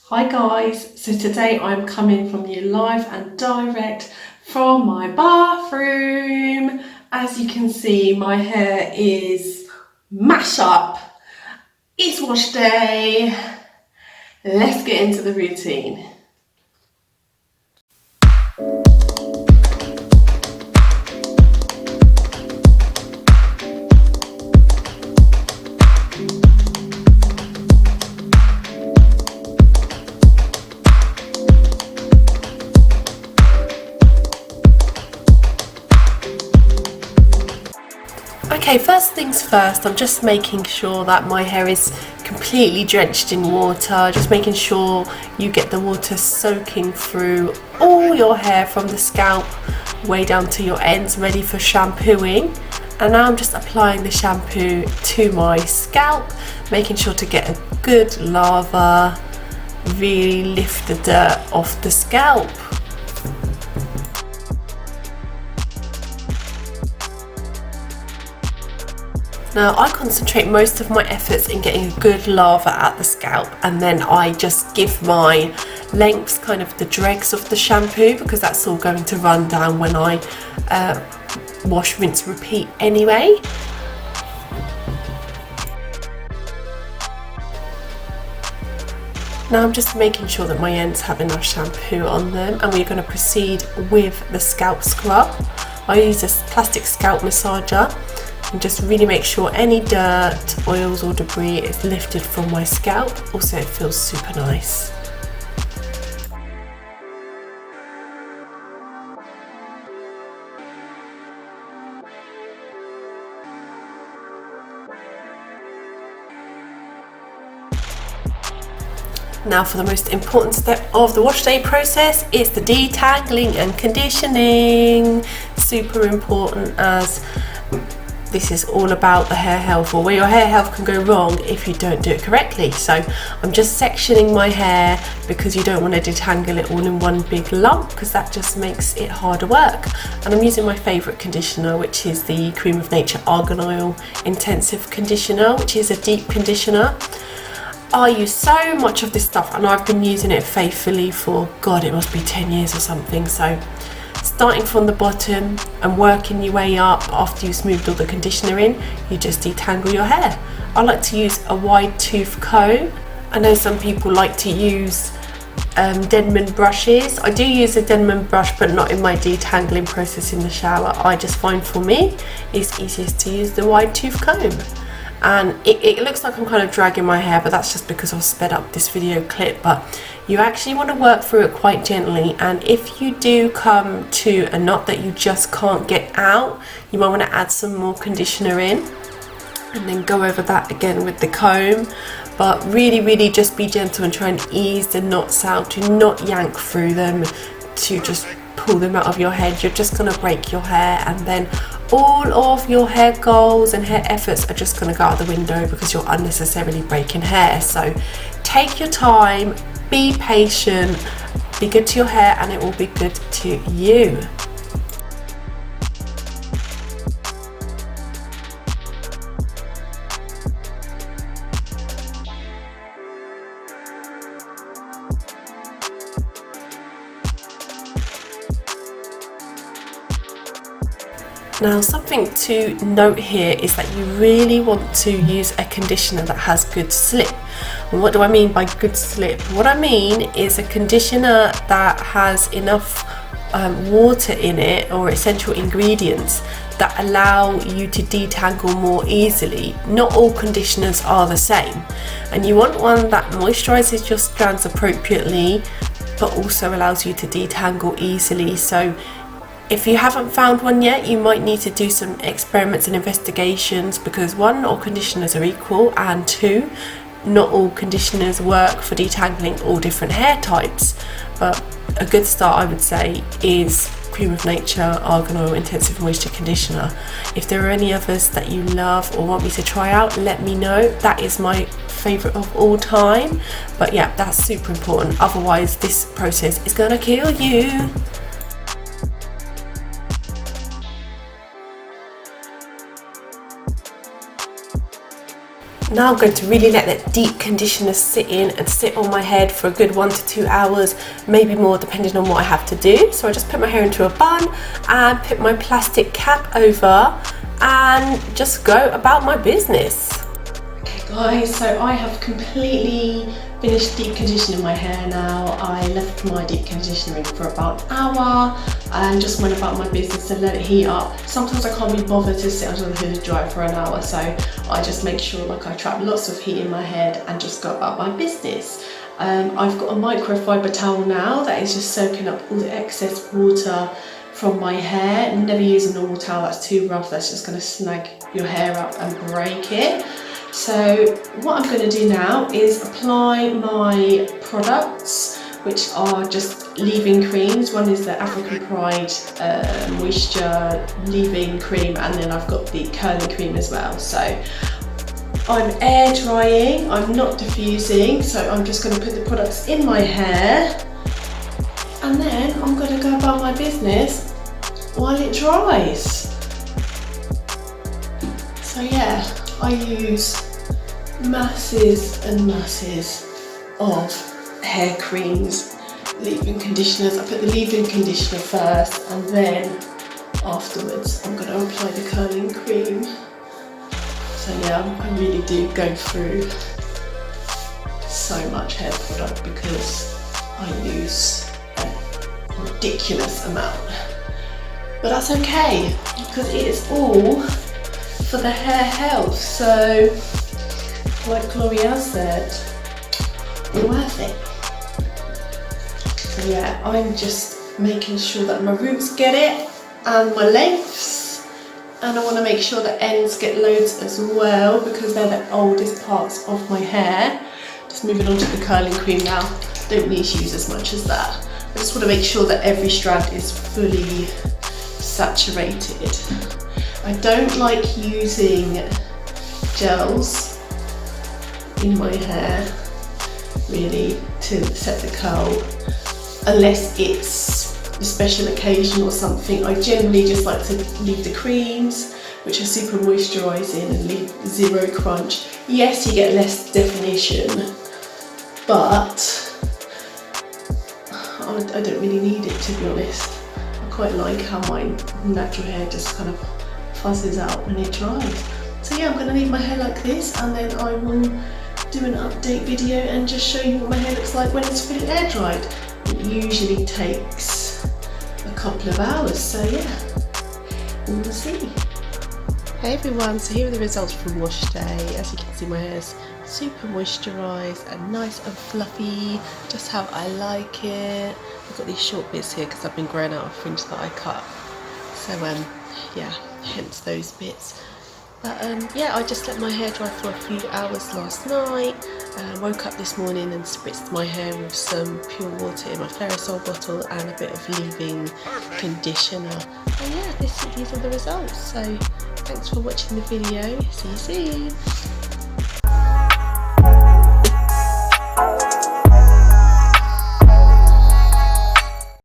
Hi guys, so today I'm coming from you live and direct from my bathroom. As you can see, my hair is mashed up. It's wash day. Let's get into the routine. Okay, first things first, I'm just making sure that my hair is completely drenched in water, just making sure you get the water soaking through all your hair from the scalp way down to your ends, ready for shampooing. And now I'm just applying the shampoo to my scalp, making sure to get a good lather, really lift the dirt off the scalp. Now I concentrate most of my efforts in getting a good lather at the scalp, and then I just give my lengths kind of the dregs of the shampoo, because that's all going to run down when I wash, rinse, repeat anyway. Now I'm just making sure that my ends have enough shampoo on them, and we're going to proceed with the scalp scrub. I use a plastic scalp massager and just really make sure any dirt, oils or debris is lifted from my scalp. Also, it feels super nice. Now for the most important step of the wash day process, it's the detangling and conditioning. Super important, as this is all about the hair health, or where your hair health can go wrong if you don't do it correctly. So I'm just sectioning my hair, because you don't want to detangle it all in one big lump, because that just makes it harder work. And I'm using my favourite conditioner, which is the Cream of Nature Argan Oil Intensive Conditioner, which is a deep conditioner. I use so much of this stuff, and I've been using it faithfully for, God, it must be 10 years or something. So starting from the bottom and working your way up, after you've smoothed all the conditioner in, you just detangle your hair. I like to use a wide tooth comb. I know some people like to use Denman brushes. I do use a Denman brush, but not in my detangling process in the shower. I just find, for me, it's easiest to use the wide tooth comb. And it looks like I'm kind of dragging my hair, but that's just because I've sped up this video clip. But you actually want to work through it quite gently, and if you do come to a knot that you just can't get out, you might want to add some more conditioner in and then go over that again with the comb. But really just be gentle and try and ease the knots out. Do not yank through them to just pull them out of your head. You're just going to break your hair, and then all of your hair goals and hair efforts are just going to go out the window, because you're unnecessarily breaking hair. So take your time, be patient, be good to your hair, and it will be good to you. Now, something to note here is that you really want to use a conditioner that has good slip. And what do I mean by good slip? What I mean is a conditioner that has enough water in it, or essential ingredients, that allow you to detangle more easily. Not all conditioners are the same, and you want one that moisturizes your strands appropriately, but also allows you to detangle easily. So if you haven't found one yet, you might need to do some experiments and investigations, because one, not all conditioners are equal, and two, not all conditioners work for detangling all different hair types. But a good start, I would say, is Cream of Nature Argan Oil Intensive Moisture Conditioner. If there are any others that you love or want me to try out, let me know. That is my favourite of all time. But yeah, that's super important, otherwise this process is gonna kill you. Now I'm going to really let that deep conditioner sit in and sit on my head for a good 1 to 2 hours, maybe more depending on what I have to do. So I just put my hair into a bun and put my plastic cap over and just go about my business. Okay guys, so I have completely finished deep conditioning my hair now. I left my deep conditioner in for about an hour and just went about my business and let it heat up. Sometimes I can't be bothered to sit under the hood and dry for an hour, so I just make sure like I trap lots of heat in my head and just go about my business. I've got a microfiber towel now that is just soaking up all the excess water from my hair. Never use a normal towel, that's too rough, that's just going to snag your hair up and break it. So what I'm going to do now is apply my products, which are just leave-in creams. One is the African Pride Moisture leave-in cream, and then I've got the curling cream as well. So I'm air drying, I'm not diffusing, so I'm just going to put the products in my hair and then I'm going to go about my business while it dries. So yeah, I use masses and masses of hair creams, leave-in conditioners. I put the leave-in conditioner first and then afterwards I'm going to apply the curling cream. So yeah, I really do go through so much hair product because I use a ridiculous amount. But that's okay because it is all for the hair health. So like Chloe has said, worth it. So yeah, I'm just making sure that my roots get it and my lengths, and I want to make sure the ends get loads as well because they're the oldest parts of my hair. Just moving on to the curling cream now. Don't need to use as much as that. I just want to make sure that every strand is fully saturated. I don't like using gels in my hair really to set the curl unless it's a special occasion or something. I generally just like to leave the creams, which are super moisturising, and leave zero crunch. Yes, you get less definition, but I don't really need it, to be honest. I quite like how my natural hair just kind of fuzzes out when it dries. So yeah, I'm going to leave my hair like this, and then I will do an update video and just show you what my hair looks like when it's fully air dried. It usually takes a couple of hours, so yeah, we'll see. Hey everyone, so here are the results from wash day. As you can see, my hair's super moisturised and nice and fluffy, just how I like it. I've got these short bits here because I've been growing out a fringe that I cut, so yeah, hence those bits. But yeah, I just let my hair dry for a few hours last night. Woke up this morning and spritzed my hair with some pure water in my Ferrosol bottle and a bit of leave-in conditioner. And yeah, these are the results. So thanks for watching the video. See you soon.